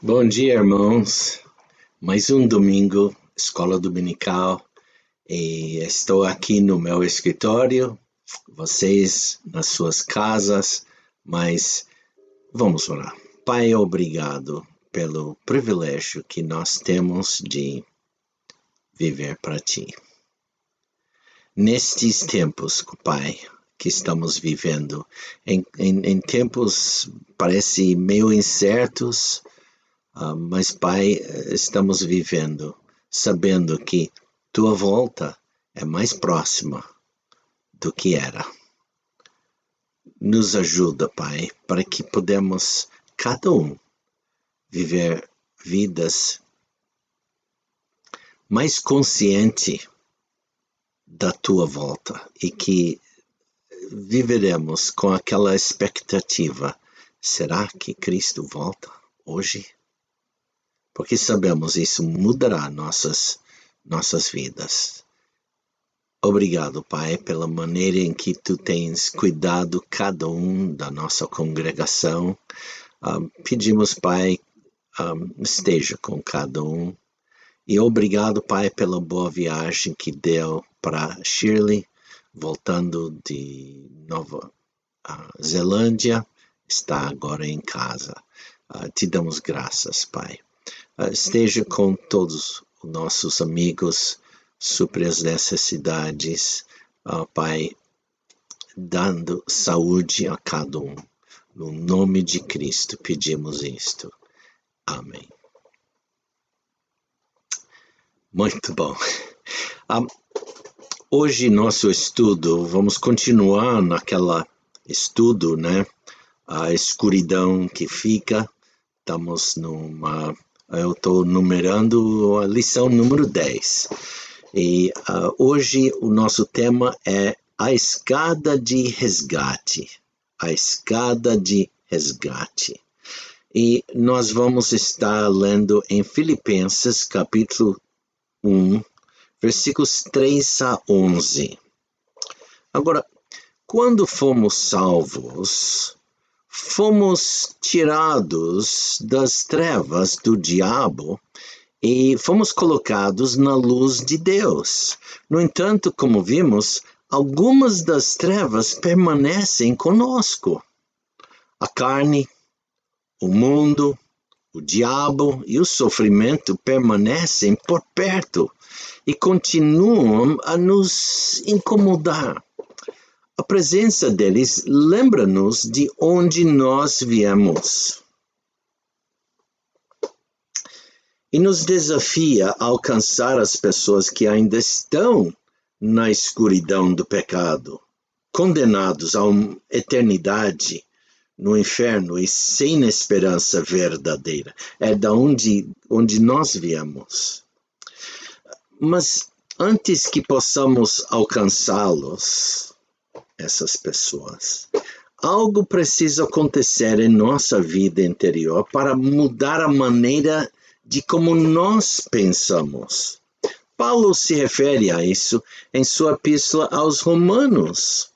Bom dia, irmãos. Mais um domingo, escola dominical, e estou aqui no meu escritório, vocês nas suas casas, mas vamos orar. Pai, obrigado pelo privilégio que nós temos de viver para Ti. Nestes tempos, Pai, que estamos vivendo, em tempos parece meio incertos, mas, Pai, estamos vivendo sabendo que Tua volta é mais próxima do que era. Nos ajuda, Pai, para que podemos, cada um, viver vidas mais consciente da Tua volta e que viveremos com aquela expectativa. Será que Cristo volta hoje? Porque sabemos isso mudará nossas vidas. Obrigado, Pai, pela maneira em que Tu tens cuidado cada um da nossa congregação. Pedimos, Pai, esteja com cada um. E obrigado, Pai, pela boa viagem que deu para Shirley, voltando de Nova Zelândia, está agora em casa. Te damos graças, Pai. Esteja com todos os nossos amigos, supre as necessidades, Pai, dando saúde a cada um. No nome de Cristo pedimos isto. Amém. Muito bom. Hoje nosso estudo, vamos continuar naquela estudo, né? A escuridão que fica. Estamos eu estou numerando a lição número 10. E hoje o nosso tema é a escada de resgate. A escada de resgate. E nós vamos estar lendo em Filipenses, capítulo 1, versículos 3 a 11. Agora, quando fomos salvos, fomos tirados das trevas do diabo e fomos colocados na luz de Deus. No entanto, como vimos, algumas das trevas permanecem conosco. A carne, o mundo, o diabo e o sofrimento permanecem por perto e continuam a nos incomodar. A presença deles lembra-nos de onde nós viemos e nos desafia a alcançar as pessoas que ainda estão na escuridão do pecado, condenados a uma eternidade no inferno e sem esperança verdadeira. É da onde nós viemos. Mas antes que possamos alcançá-los, essas pessoas, algo precisa acontecer em nossa vida interior para mudar a maneira de como nós pensamos. Paulo se refere a isso em sua epístola aos Romanos.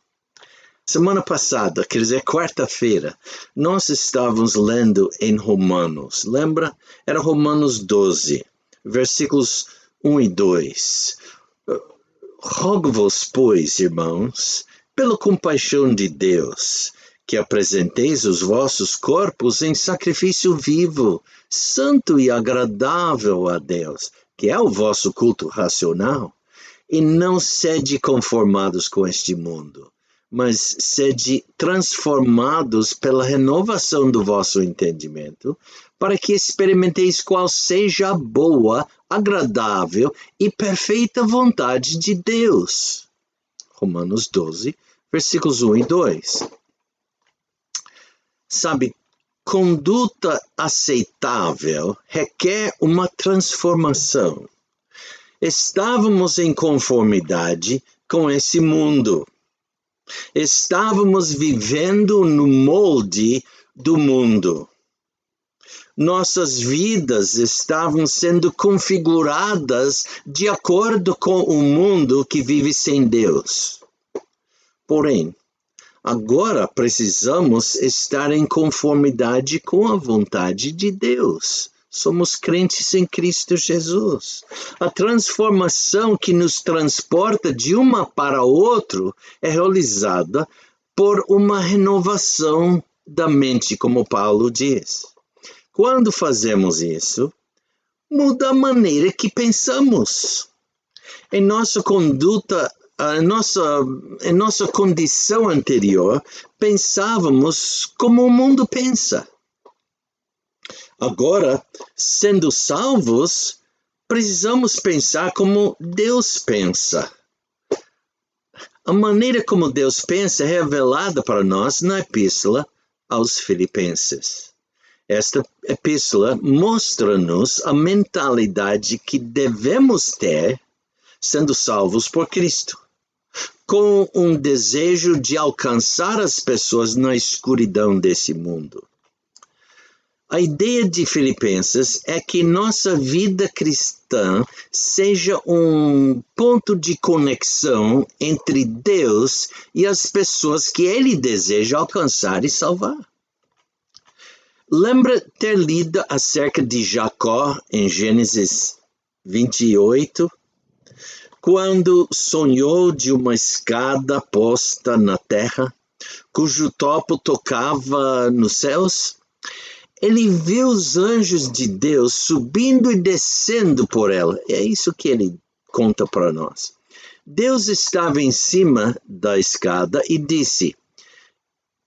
Semana passada, quer dizer, quarta-feira, nós estávamos lendo em Romanos. Lembra? Era Romanos 12, versículos 1 e 2. Rogo-vos, pois, irmãos, pela compaixão de Deus, que apresenteis os vossos corpos em sacrifício vivo, santo e agradável a Deus, que é o vosso culto racional, e não sede conformados com este mundo, mas sede transformados pela renovação do vosso entendimento, para que experimenteis qual seja a boa, agradável e perfeita vontade de Deus. Romanos 12, versículos 1 e 2. Sabe, conduta aceitável requer uma transformação. Estávamos em conformidade com esse mundo. Estávamos vivendo no molde do mundo. Nossas vidas estavam sendo configuradas de acordo com o mundo que vive sem Deus. Porém, agora precisamos estar em conformidade com a vontade de Deus, Somos crentes em Cristo Jesus. A transformação que nos transporta de uma para outra é realizada por uma renovação da mente, como Paulo diz. Quando fazemos isso, muda a maneira que pensamos. Em nossa conduta, em nossa condição anterior, pensávamos como o mundo pensa. Agora, sendo salvos, precisamos pensar como Deus pensa. A maneira como Deus pensa é revelada para nós na Epístola aos Filipenses. Esta epístola mostra-nos a mentalidade que devemos ter sendo salvos por Cristo, com um desejo de alcançar as pessoas na escuridão desse mundo. A ideia de Filipenses é que nossa vida cristã seja um ponto de conexão entre Deus e as pessoas que Ele deseja alcançar e salvar. Lembra ter lido acerca de Jacó em Gênesis 28, quando sonhou de uma escada posta na terra, cujo topo tocava nos céus? Ele viu os anjos de Deus subindo e descendo por ela. É isso que ele conta para nós. Deus estava em cima da escada e disse: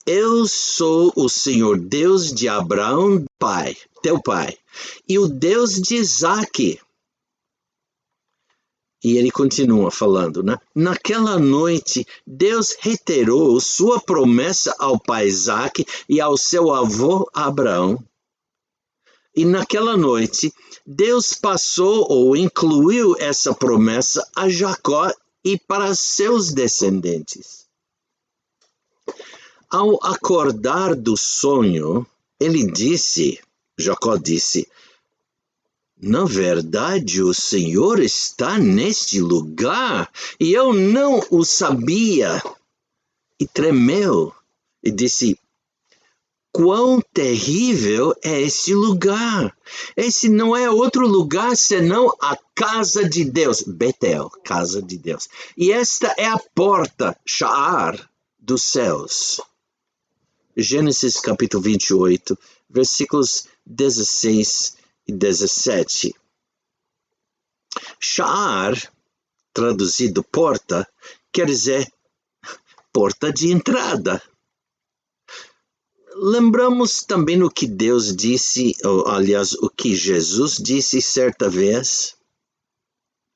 Eu sou o Senhor Deus de Abraão, teu pai, e o Deus de Isaque. E ele continua falando, né? Naquela noite, Deus reiterou sua promessa ao pai Isaque e ao seu avô Abraão. E naquela noite, Deus passou ou incluiu essa promessa a Jacó e para seus descendentes. Ao acordar do sonho, Jacó disse: Na verdade, o Senhor está neste lugar e eu não o sabia. E tremeu e disse: Quão terrível é esse lugar! Esse não é outro lugar senão a casa de Deus, Betel, casa de Deus. E esta é a porta, Sha'ar, dos céus. Gênesis capítulo 28, versículos 16 e 17. Sha'ar, traduzido porta, quer dizer porta de entrada. Lembramos também o que Deus disse, ou, aliás, o que Jesus disse certa vez,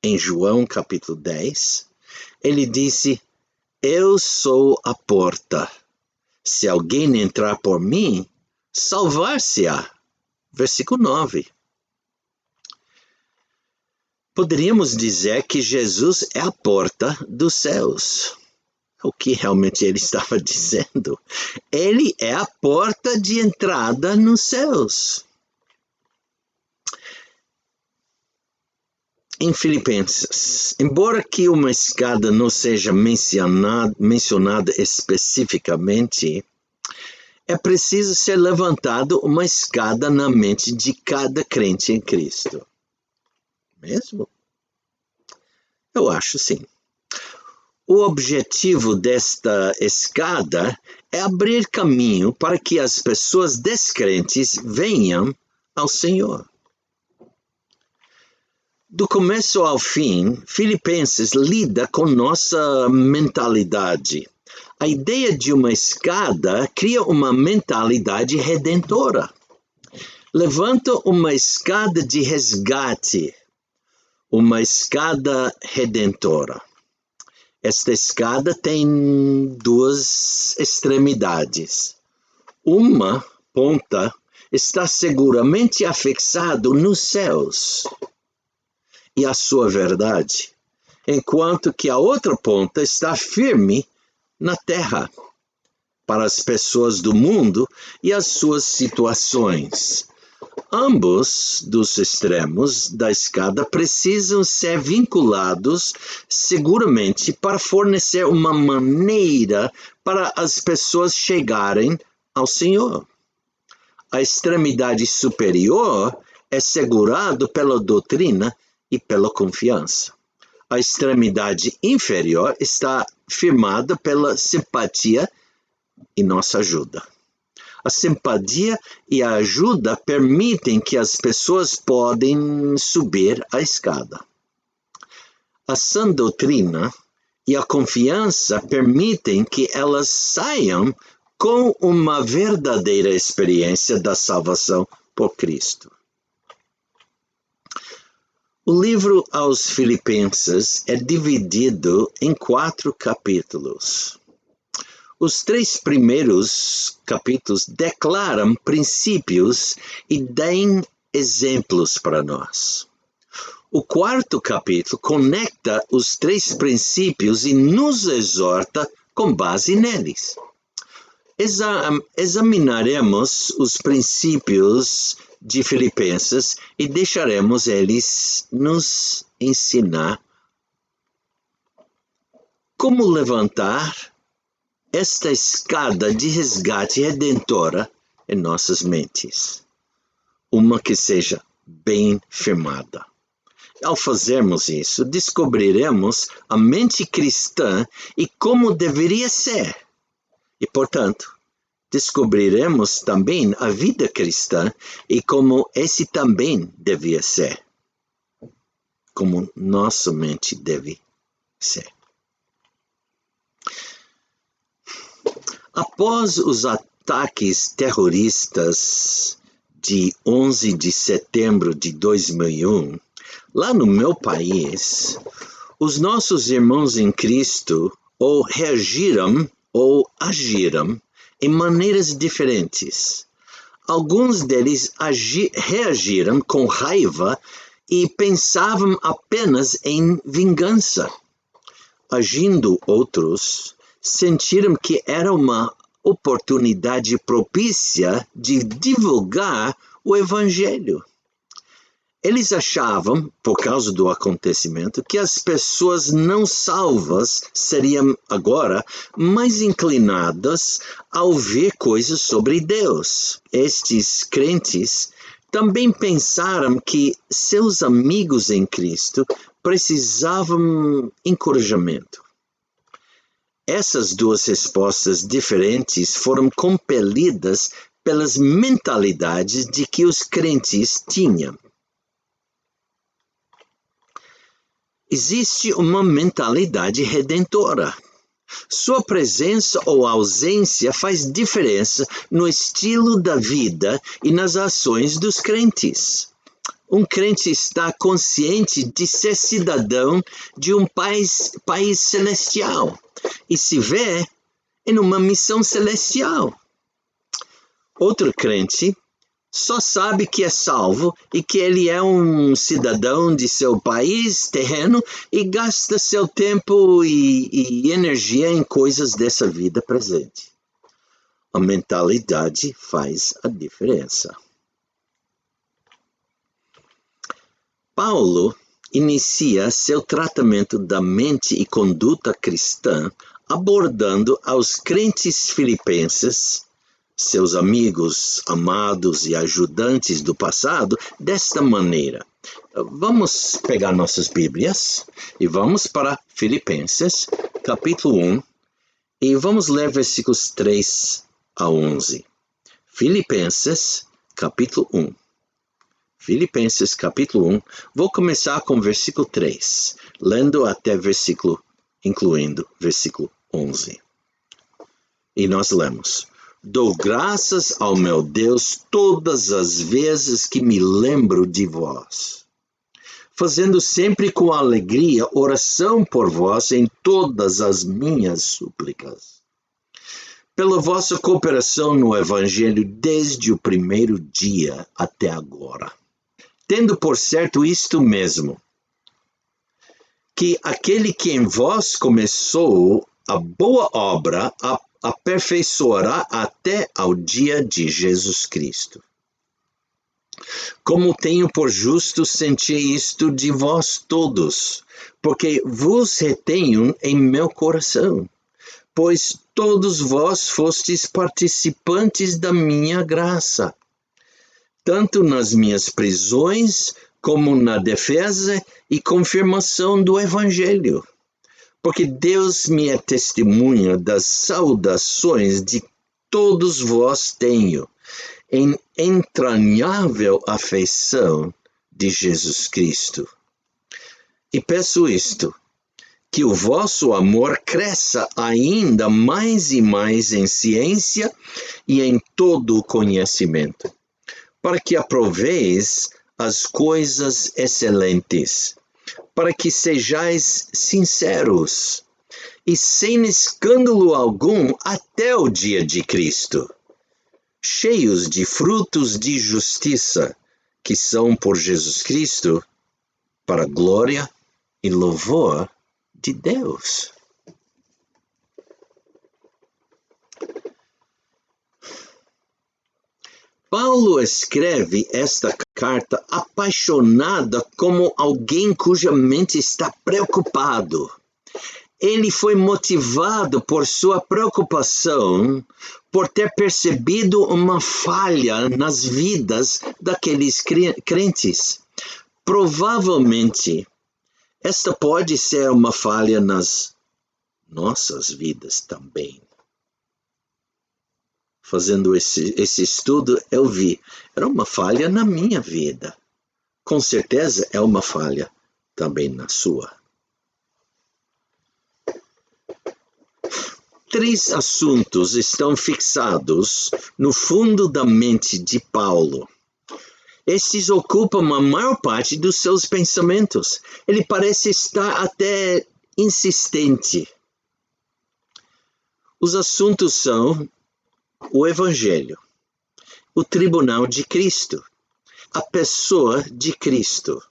em João capítulo 10. Ele disse: Eu sou a porta. Se alguém entrar por mim, salvar-se-á. Versículo 9. Poderíamos dizer que Jesus é a porta dos céus. O que realmente ele estava dizendo? Ele é a porta de entrada nos céus. Em Filipenses, embora que uma escada não seja mencionada especificamente, é preciso ser levantado uma escada na mente de cada crente em Cristo. Mesmo? Eu acho sim. O objetivo desta escada é abrir caminho para que as pessoas descrentes venham ao Senhor. Do começo ao fim, Filipenses lida com nossa mentalidade. A ideia de uma escada cria uma mentalidade redentora. Levanta uma escada de resgate, uma escada redentora. Esta escada tem duas extremidades. Uma ponta está seguramente afixada nos céus e a sua verdade, enquanto que a outra ponta está firme na terra, para as pessoas do mundo e as suas situações. Ambos dos extremos da escada precisam ser vinculados seguramente para fornecer uma maneira para as pessoas chegarem ao Senhor. A extremidade superior é segurado pela doutrina e pela confiança. A extremidade inferior está firmada pela simpatia e nossa ajuda. A simpatia e a ajuda permitem que as pessoas podem subir a escada. A sã doutrina e a confiança permitem que elas saiam com uma verdadeira experiência da salvação por Cristo. O livro aos Filipenses é dividido em 4 capítulos. Os 3 primeiros capítulos declaram princípios e dão exemplos para nós. O 4º capítulo conecta os 3 princípios e nos exorta com base neles. Examinaremos os princípios de Filipenses e deixaremos eles nos ensinar como levantar esta escada de resgate redentora em nossas mentes. Uma que seja bem firmada. Ao fazermos isso, descobriremos a mente cristã e como deveria ser. E, portanto, descobriremos também a vida cristã e como esse também devia ser. Como nossa mente deve ser. Após os ataques terroristas de 11 de setembro de 2001, lá no meu país, os nossos irmãos em Cristo ou reagiram ou agiram em maneiras diferentes. Alguns deles reagiram com raiva e pensavam apenas em vingança. Agindo outros, sentiram que era uma oportunidade propícia de divulgar o Evangelho. Eles achavam, por causa do acontecimento, que as pessoas não salvas seriam agora mais inclinadas a ouvir coisas sobre Deus. Estes crentes também pensaram que seus amigos em Cristo precisavam encorajamento. Essas 2 respostas diferentes foram compelidas pelas mentalidades de que os crentes tinham. Existe uma mentalidade redentora. Sua presença ou ausência faz diferença no estilo da vida e nas ações dos crentes. Um crente está consciente de ser cidadão de um país celestial e se vê em uma missão celestial. Outro crente só sabe que é salvo e que ele é um cidadão de seu país terreno e gasta seu tempo e energia em coisas dessa vida presente. A mentalidade faz a diferença. Paulo inicia seu tratamento da mente e conduta cristã abordando aos crentes filipenses, seus amigos, amados e ajudantes do passado, desta maneira. Vamos pegar nossas Bíblias e vamos para Filipenses, capítulo 1, e vamos ler versículos 3 a 11. Filipenses, capítulo 1. Filipenses, capítulo 1. Vou começar com versículo 3, lendo até versículo, incluindo versículo 11. E nós lemos: Dou graças ao meu Deus todas as vezes que me lembro de vós, fazendo sempre com alegria oração por vós em todas as minhas súplicas, pela vossa cooperação no Evangelho desde o primeiro dia até agora, tendo por certo isto mesmo, que aquele que em vós começou a boa obra aperfeiçoará até ao dia de Jesus Cristo. Como tenho por justo sentir isto de vós todos, porque vos retenho em meu coração, pois todos vós fostes participantes da minha graça. tanto nas minhas prisões como na defesa e confirmação do Evangelho. Porque Deus me é testemunha das saudações de todos vós tenho, em entranhável afeição de Jesus Cristo. E peço isto, que o vosso amor cresça ainda mais e mais em ciência e em todo o conhecimento, para que aproveis as coisas excelentes, para que sejais sinceros e sem escândalo algum até o dia de Cristo, cheios de frutos de justiça, que são por Jesus Cristo, para a glória e louvor de Deus. Paulo escreve esta carta apaixonada como alguém cuja mente está preocupado. Ele foi motivado por sua preocupação por ter percebido uma falha nas vidas daqueles crentes. Provavelmente, esta pode ser uma falha nas nossas vidas também. Fazendo esse estudo, eu vi, era uma falha na minha vida. Com certeza é uma falha também na sua. 3 assuntos estão fixados no fundo da mente de Paulo. Estes ocupam a maior parte dos seus pensamentos. Ele parece estar até insistente. Os assuntos são o Evangelho, o tribunal de Cristo, a pessoa de Cristo.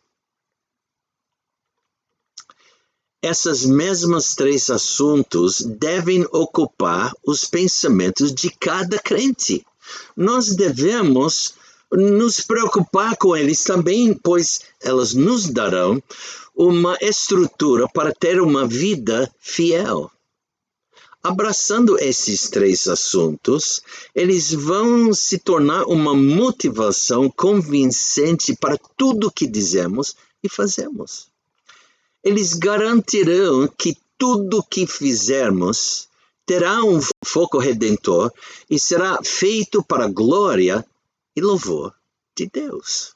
Esses mesmos 3 assuntos devem ocupar os pensamentos de cada crente. Nós devemos nos preocupar com eles também, pois elas nos darão uma estrutura para ter uma vida fiel. Abraçando esses 3 assuntos, eles vão se tornar uma motivação convincente para tudo que dizemos e fazemos. Eles garantirão que tudo que fizermos terá um foco redentor e será feito para a glória e louvor de Deus.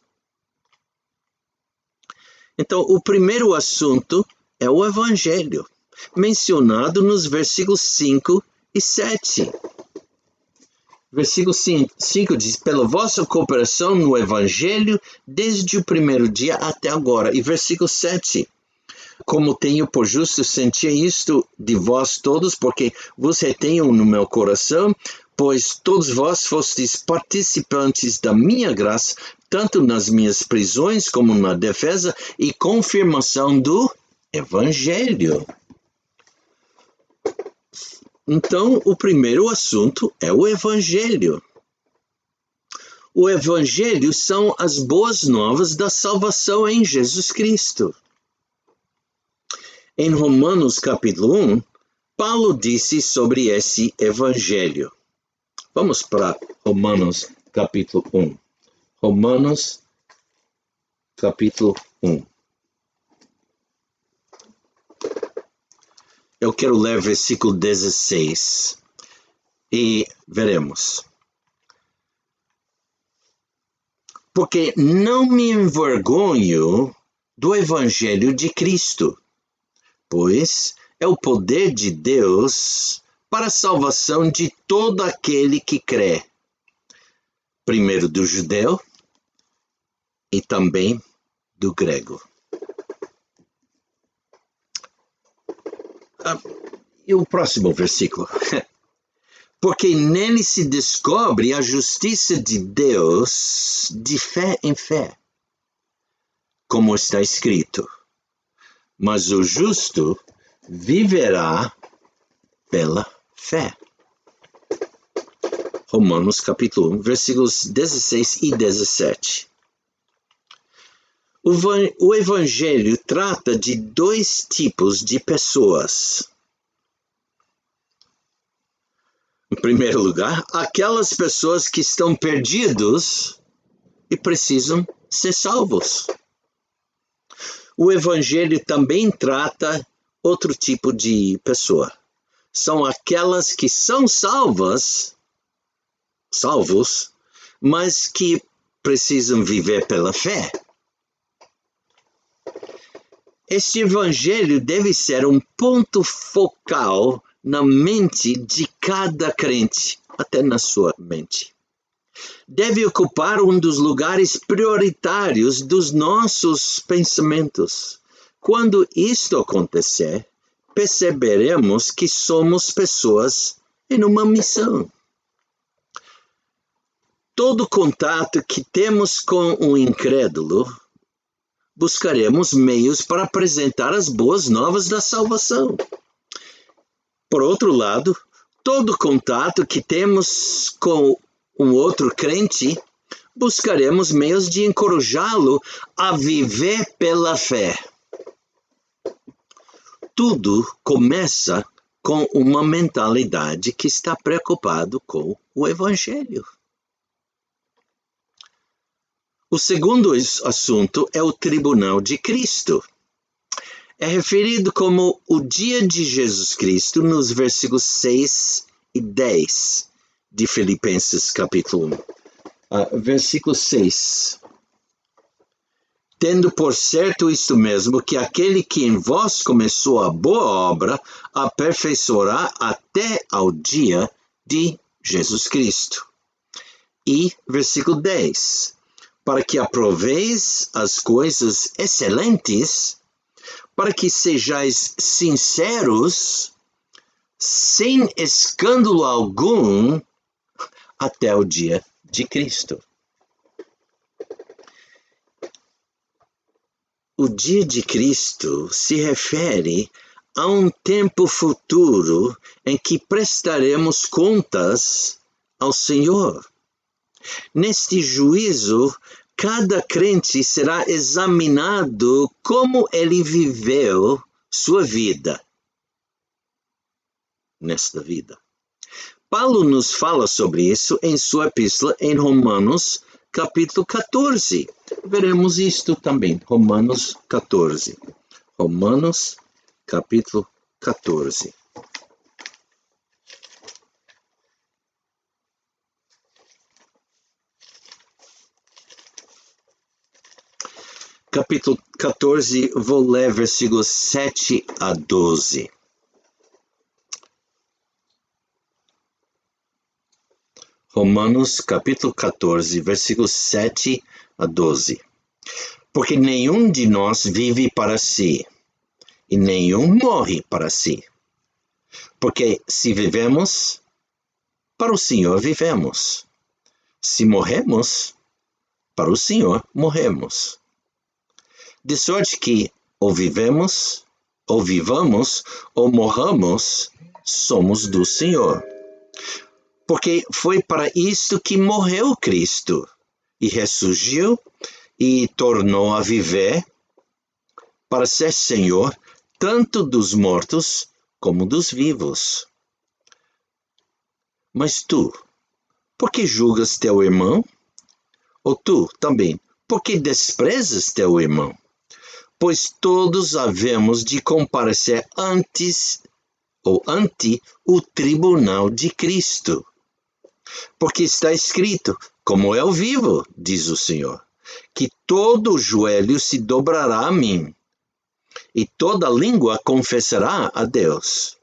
Então, o primeiro assunto é o Evangelho, mencionado nos versículos 5 e 7. Versículo 5 diz, pela vossa cooperação no Evangelho, desde o primeiro dia até agora. E versículo 7, como tenho por justo sentir isto de vós todos, porque vos retenho no meu coração, pois todos vós fostes participantes da minha graça, tanto nas minhas prisões como na defesa e confirmação do Evangelho. Então, o primeiro assunto é o Evangelho. O Evangelho são as boas novas da salvação em Jesus Cristo. Em Romanos capítulo 1, Paulo disse sobre esse Evangelho. Vamos para Romanos capítulo 1. Romanos capítulo 1. Eu quero ler versículo 16 e veremos. Porque não me envergonho do Evangelho de Cristo, pois é o poder de Deus para a salvação de todo aquele que crê, primeiro do judeu e também do grego. E o próximo versículo. Porque nele se descobre a justiça de Deus de fé em fé, como está escrito. Mas o justo viverá pela fé. Romanos capítulo 1, versículos 16 e 17. O Evangelho trata de 2 tipos de pessoas. Em primeiro lugar, aquelas pessoas que estão perdidos e precisam ser salvos. O Evangelho também trata outro tipo de pessoa. São aquelas que são salvos, mas que precisam viver pela fé. Este Evangelho deve ser um ponto focal na mente de cada crente, até na sua mente. Deve ocupar um dos lugares prioritários dos nossos pensamentos. Quando isto acontecer, perceberemos que somos pessoas em uma missão. Todo contato que temos com um incrédulo, buscaremos meios para apresentar as boas novas da salvação. Por outro lado, todo contato que temos com um outro crente, buscaremos meios de encorajá-lo a viver pela fé. Tudo começa com uma mentalidade que está preocupado com o Evangelho. O segundo assunto é o tribunal de Cristo. É referido como o dia de Jesus Cristo nos versículos 6 e 10 de Filipenses capítulo 1. Versículo 6. Tendo por certo isto mesmo, que aquele que em vós começou a boa obra, aperfeiçoará até ao dia de Jesus Cristo. E versículo 10. Para que aproveis as coisas excelentes, para que sejais sinceros, sem escândalo algum, até o dia de Cristo. O dia de Cristo se refere a um tempo futuro em que prestaremos contas ao Senhor. Neste juízo, cada crente será examinado como ele viveu sua vida nesta vida. Paulo nos fala sobre isso em sua epístola em Romanos capítulo 14. Veremos isto também, Romanos 14. Romanos capítulo 14. Capítulo 14, vou ler versículos 7 a 12. Romanos capítulo 14, versículos 7 a 12. Porque nenhum de nós vive para si, e nenhum morre para si. Porque se vivemos, para o Senhor vivemos. Se morremos, para o Senhor morremos. De sorte que ou vivamos, ou vivamos, ou morramos, somos do Senhor. Porque foi para isto que morreu Cristo, e ressurgiu, e tornou a viver, para ser Senhor, tanto dos mortos como dos vivos. Mas tu, por que julgas teu irmão? Ou tu também, por que desprezas teu irmão? Pois todos havemos de comparecer ante o tribunal de Cristo. Porque está escrito, como eu vivo, diz o Senhor, que todo joelho se dobrará a mim, e toda língua confessará a Deus.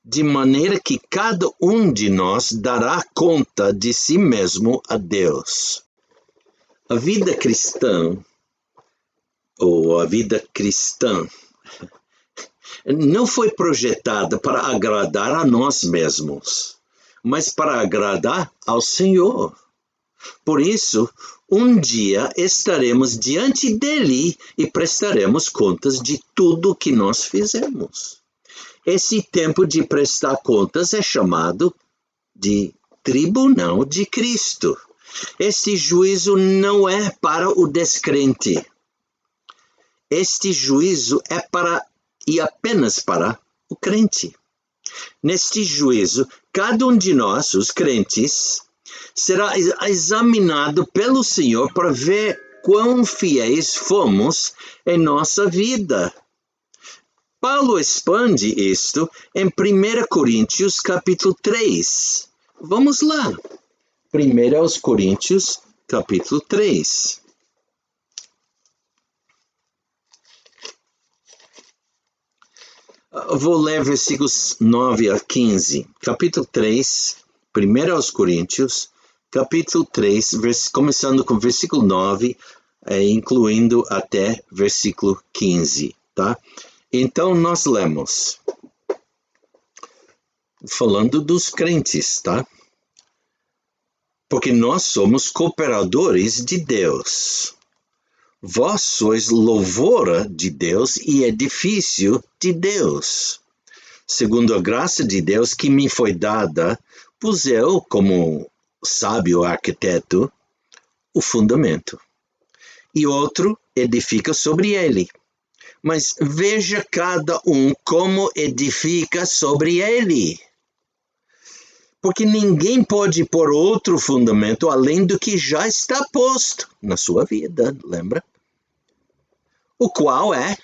De maneira que cada um de nós dará conta de si mesmo a Deus. A vida cristã, não foi projetada para agradar a nós mesmos, mas para agradar ao Senhor. Por isso, um dia estaremos diante dele e prestaremos contas de tudo que nós fizemos. Esse tempo de prestar contas é chamado de tribunal de Cristo. Este juízo não é para o descrente. Este juízo é para e apenas para o crente. Neste juízo, cada um de nós, os crentes, será examinado pelo Senhor para ver quão fiéis fomos em nossa vida. Paulo expande isto em 1 Coríntios capítulo 3. Vamos lá. 1 Coríntios capítulo 3. Vou ler versículos 9 a 15. Capítulo 3, 1 Coríntios, capítulo 3, começando com versículo 9, incluindo até versículo 15, tá? Então nós lemos, falando dos crentes, tá? Porque nós somos cooperadores de Deus. Vós sois louvor de Deus e edifício de Deus. Segundo a graça de Deus que me foi dada, pus eu, como sábio arquiteto, o fundamento. E outro edifica sobre ele. Mas veja cada um como edifica sobre ele. Porque ninguém pode pôr outro fundamento além do que já está posto na sua vida, lembra? O qual é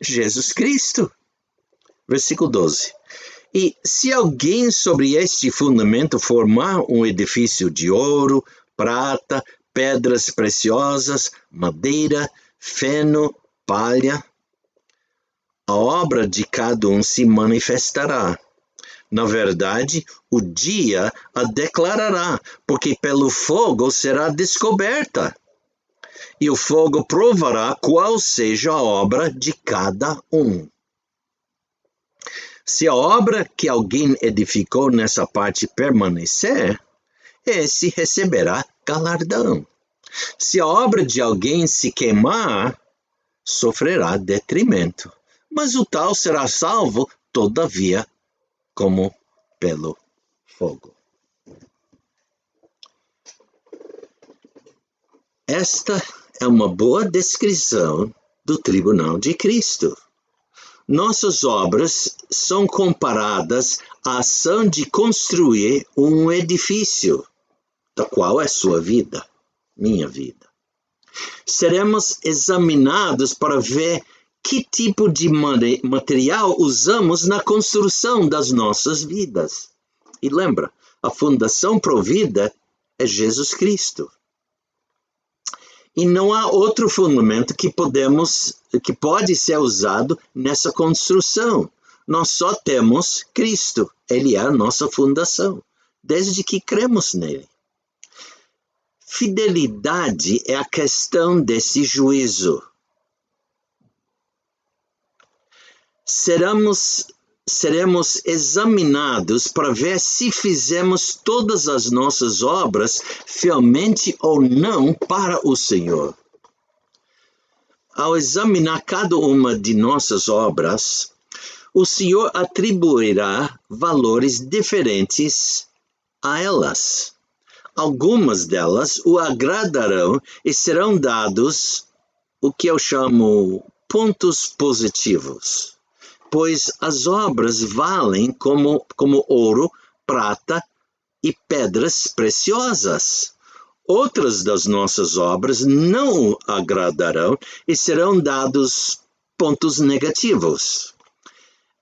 Jesus Cristo. Versículo 12. E se alguém sobre este fundamento formar um edifício de ouro, prata, pedras preciosas, madeira, feno, palha, a obra de cada um se manifestará. Na verdade, o dia a declarará, porque pelo fogo será descoberta. E o fogo provará qual seja a obra de cada um. Se a obra que alguém edificou nessa parte permanecer, esse receberá galardão. Se a obra de alguém se queimar, sofrerá detrimento. Mas o tal será salvo, todavia, como pelo fogo. Esta é uma boa descrição do tribunal de Cristo. Nossas obras são comparadas à ação de construir um edifício, da qual é sua vida, minha vida. Seremos examinados para ver que tipo de material usamos na construção das nossas vidas. E lembra, a fundação provida é Jesus Cristo. E não há outro fundamento que pode ser usado nessa construção. Nós só temos Cristo. Ele é a nossa fundação, desde que cremos nele. Fidelidade é a questão desse juízo. Seremos examinados para ver se fizemos todas as nossas obras fielmente ou não para o Senhor. Ao examinar cada uma de nossas obras, o Senhor atribuirá valores diferentes a elas. Algumas delas o agradarão e serão dados o que eu chamo pontos positivos, pois as obras valem como ouro, prata e pedras preciosas. Outras das nossas obras não agradarão e serão dados pontos negativos.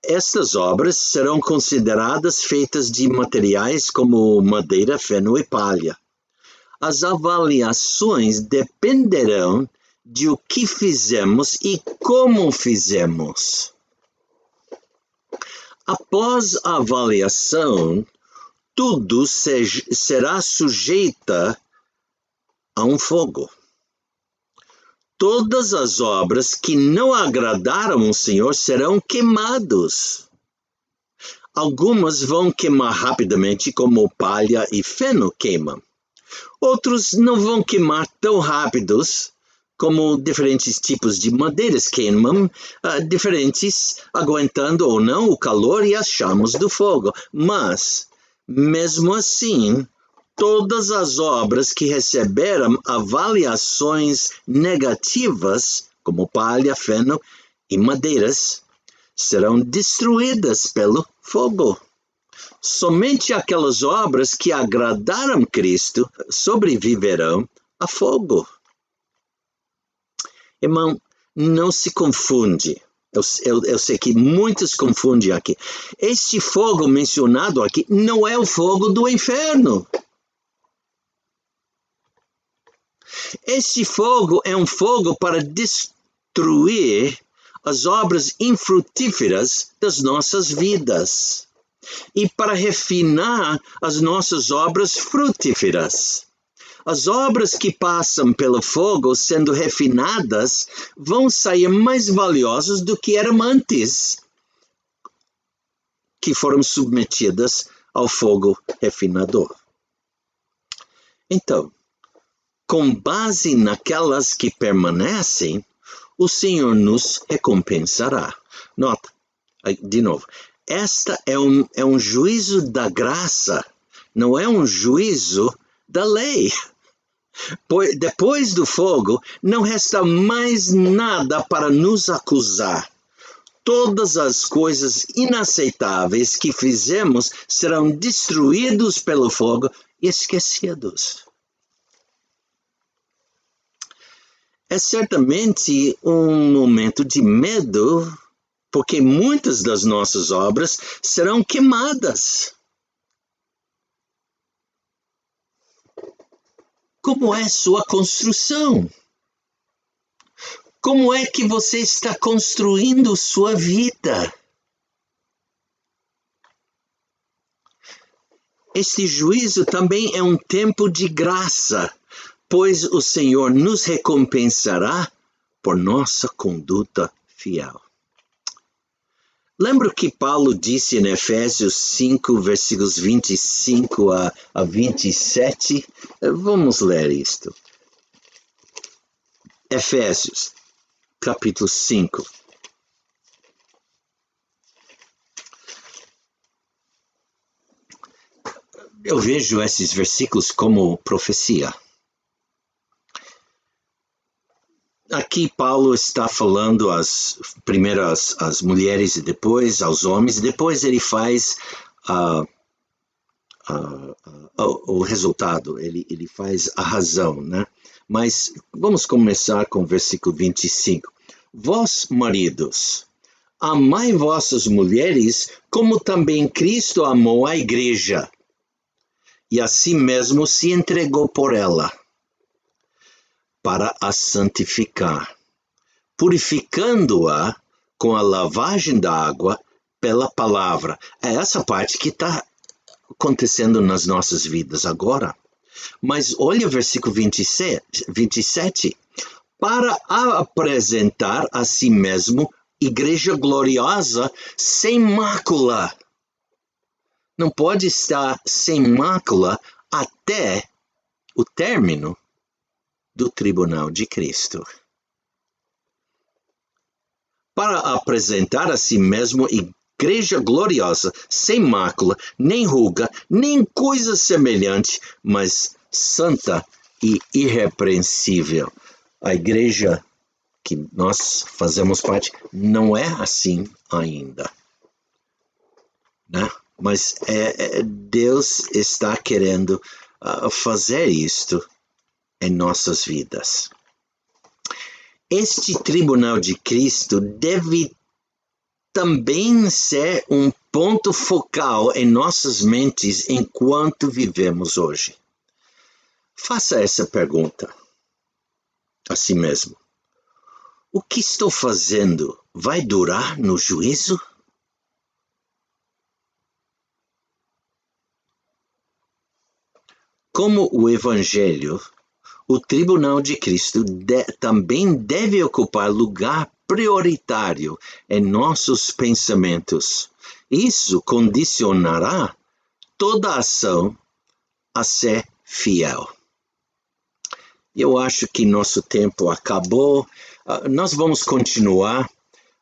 Estas obras serão consideradas feitas de materiais como madeira, feno e palha. As avaliações dependerão de o que fizemos e como fizemos. Após a avaliação, tudo será sujeita a um fogo. Todas as obras que não agradaram o Senhor serão queimados. Algumas vão queimar rapidamente, como palha e feno queimam. Outros não vão queimar tão rápidos, como diferentes tipos de madeiras queimam, diferentes, aguentando ou não o calor e as chamas do fogo. Mas, mesmo assim, todas as obras que receberam avaliações negativas, como palha, feno e madeiras, serão destruídas pelo fogo. Somente aquelas obras que agradaram Cristo sobreviverão a fogo. Irmão, não se confunde. Eu sei que muitos confundem aqui. Este fogo mencionado aqui não é o fogo do inferno. Este fogo é um fogo para destruir as obras infrutíferas das nossas vidas e para refinar as nossas obras frutíferas. As obras que passam pelo fogo sendo refinadas vão sair mais valiosas do que eram antes, que foram submetidas ao fogo refinador. Então, com base naquelas que permanecem, o Senhor nos recompensará. Nota, de novo, esta é um juízo da graça, não é um juízo da lei. Depois do fogo, não resta mais nada para nos acusar. Todas as coisas inaceitáveis que fizemos serão destruídos pelo fogo e esquecidos. É certamente um momento de medo, porque muitas das nossas obras serão queimadas. Como é sua construção? Como é que você está construindo sua vida? Este juízo também é um tempo de graça, pois o Senhor nos recompensará por nossa conduta fiel. Lembra que Paulo disse em Efésios 5, versículos 25 a 27? Vamos ler isto. Efésios, capítulo 5. Eu vejo esses versículos como profecia. Aqui Paulo está falando primeiro às mulheres e depois aos homens, e depois ele faz o resultado, ele faz a razão, né? Mas vamos começar com o versículo 25. Vós, maridos, amai vossas mulheres, como também Cristo amou a igreja, e a si mesmo se entregou por ela, para a santificar, purificando-a com a lavagem da água pela palavra. É essa parte que está acontecendo nas nossas vidas agora. Mas olha o versículo 27. Para apresentar a si mesmo igreja gloriosa, sem mácula. Não pode estar sem mácula até o término do tribunal de Cristo. Para apresentar a si mesmo igreja gloriosa, sem mácula, nem ruga, nem coisa semelhante, mas santa e irrepreensível. A igreja que nós fazemos parte não é assim ainda, né? Mas Deus está querendo fazer isto em nossas vidas. Este tribunal de Cristo deve também ser um ponto focal em nossas mentes enquanto vivemos hoje. Faça essa pergunta a si mesmo. O que estou fazendo vai durar no juízo? Como o Evangelho, o tribunal de Cristo também deve ocupar lugar prioritário em nossos pensamentos. Isso condicionará toda ação a ser fiel. Eu acho que nosso tempo acabou. Nós vamos continuar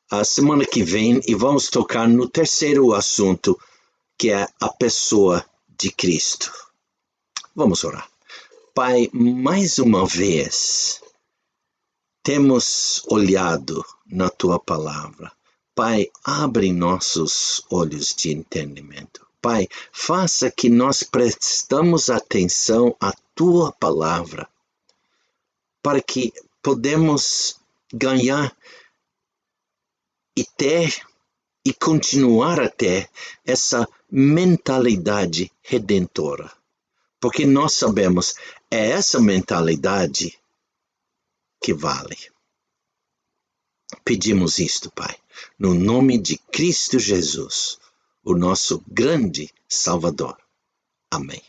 a semana que vem e vamos tocar no terceiro assunto, que é a pessoa de Cristo. Vamos orar. Pai, mais uma vez, temos olhado na Tua palavra. Pai, abre nossos olhos de entendimento. Pai, faça que nós prestamos atenção à Tua palavra, para que podemos ganhar e ter e continuar a ter essa mentalidade redentora. Porque nós sabemos, é essa mentalidade que vale. Pedimos isto, Pai, no nome de Cristo Jesus, o nosso grande Salvador. Amém.